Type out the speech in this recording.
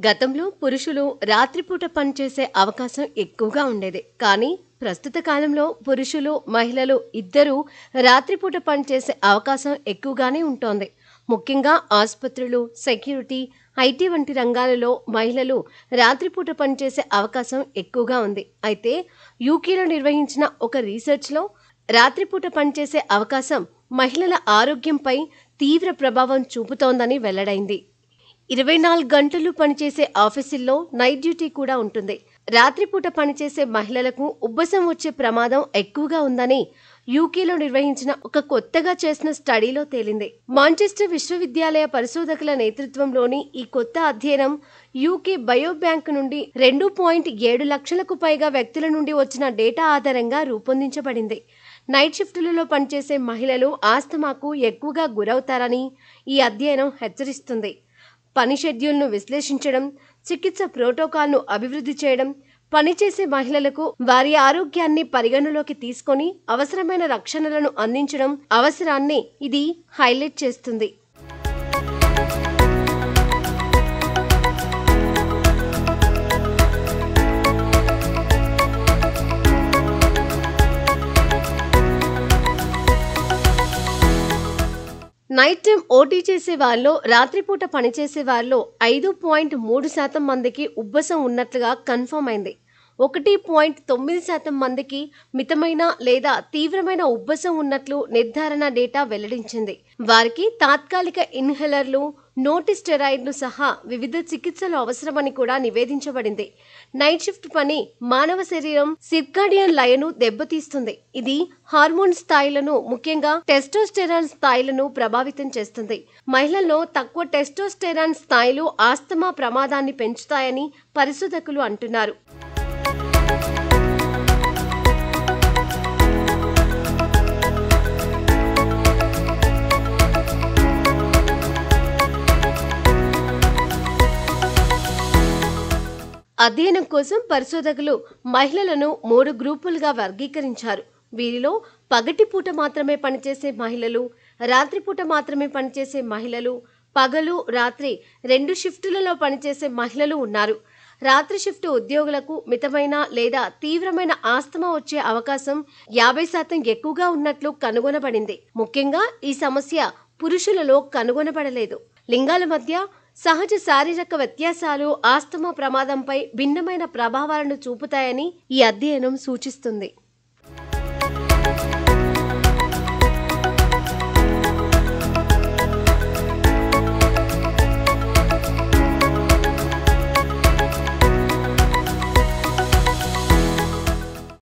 గతంలో పురుషులు రాత్రిపూట పనిచేసే అవకాశం ఎక్కువగా ఉండేది. కానీ ప్రస్తుత కాలంలో పురుషులు, మహిళలు ఇద్దరూ రాత్రిపూట పనిచేసే అవకాశం ఎక్కువగానే ఉంటోంది. ముఖ్యంగా ఆసుపత్రులు, సెక్యూరిటీ, ఐటీ వంటి రంగాలలో మహిళలు రాత్రిపూట పనిచేసే అవకాశం ఎక్కువగా ఉంది. అయితే యూకేలో నిర్వహించిన ఒక రీసెర్చ్లో రాత్రిపూట పనిచేసే అవకాశం మహిళల ఆరోగ్యంపై తీవ్ర ప్రభావం చూపుతోందని వెల్లడైంది. 24 గంటలు పనిచేసే ఆఫీసుల్లో నైట్ డ్యూటీ కూడా ఉంటుంది. రాత్రిపూట పనిచేసే మహిళలకు ఉబ్బసం వచ్చే ప్రమాదం ఎక్కువగా ఉందని యూకేలో నిర్వహించిన ఒక కొత్తగా చేసిన స్టడీలో తేలింది. మాంచెస్టర్ విశ్వవిద్యాలయ పరిశోధకుల నేతృత్వంలోని ఈ కొత్త అధ్యయనం యూకే బయోబ్యాంక్ నుండి 2.7 లక్షలకు పైగా వ్యక్తుల నుండి వచ్చిన డేటా ఆధారంగా రూపొందించబడింది. నైట్ షిఫ్టులలో పనిచేసే మహిళలు ఆస్తమాకు ఎక్కువగా గురవుతారని ఈ అధ్యయనం హెచ్చరిస్తుంది. పని షెడ్యూల్ను విశ్లేషించడం, చికిత్స ప్రోటోకాల్ను అభివృద్ధి చేయడం, పనిచేసే మహిళలకు వారి ఆరోగ్యాన్ని పరిగణలోకి తీసుకొని అవసరమైన రక్షణలను అందించడం అవసరాన్ని ఇది హైలైట్ చేస్తుంది. నైట్ టైం ఓటీ చేసే వాళ్ళు, రాత్రిపూట పనిచేసే వాళ్ళు 5.3% మందికి ఉబ్బసం ఉన్నట్లుగా కన్ఫర్మ్ అయింది. 1.9% మందికి మితమైన లేదా తీవ్రమైన ఉబ్బసం ఉన్నట్లు నిర్ధారణ డేటా వెల్లడించింది. వారికి తాత్కాలిక ఇన్హేలర్లు, నోటిస్టెరాయిడ్లు సహా వివిధ చికిత్సలు అవసరమని కూడా నివేదించబడింది. నైట్ షిఫ్ట్ పని మానవ శరీరం సిర్కాడియన్ లయను దెబ్బతీస్తుంది. ఇది హార్మోన్ స్థాయిలను, ముఖ్యంగా టెస్టోస్టెరాన్ స్థాయిలను ప్రభావితం చేస్తుంది. మహిళల్లో తక్కువ టెస్టోస్టెరాన్ స్థాయిలు ఆస్తమా ప్రమాదాన్ని పెంచుతాయని పరిశోధకులు అంటున్నారు. అధ్యయనం కోసం పరిశోధకులు మహిళలను 3 గ్రూపులుగా వర్గీకరించారు. వీరిలో పగటిపూట మాత్రమే పనిచేసే మహిళలు, రాత్రిపూట మాత్రమే పనిచేసే మహిళలు, పగలు, రాత్రి 2 షిఫ్టులలో పనిచేసే మహిళలు ఉన్నారు. రాత్రి షిఫ్ట్ ఉద్యోగులకు మితమైన లేదా తీవ్రమైన ఆస్తమా వచ్చే అవకాశం 50% ఎక్కువగా ఉన్నట్లు కనుగొనబడింది. ముఖ్యంగా ఈ సమస్య పురుషులలో కనుగొనబడలేదు. లింగాల మధ్య సహజ శారీరక వ్యత్యాసాలు ఆస్తమా ప్రమాదంపై భిన్నమైన ప్రభావాలను చూపుతాయని ఈ అధ్యయనం సూచిస్తుంది.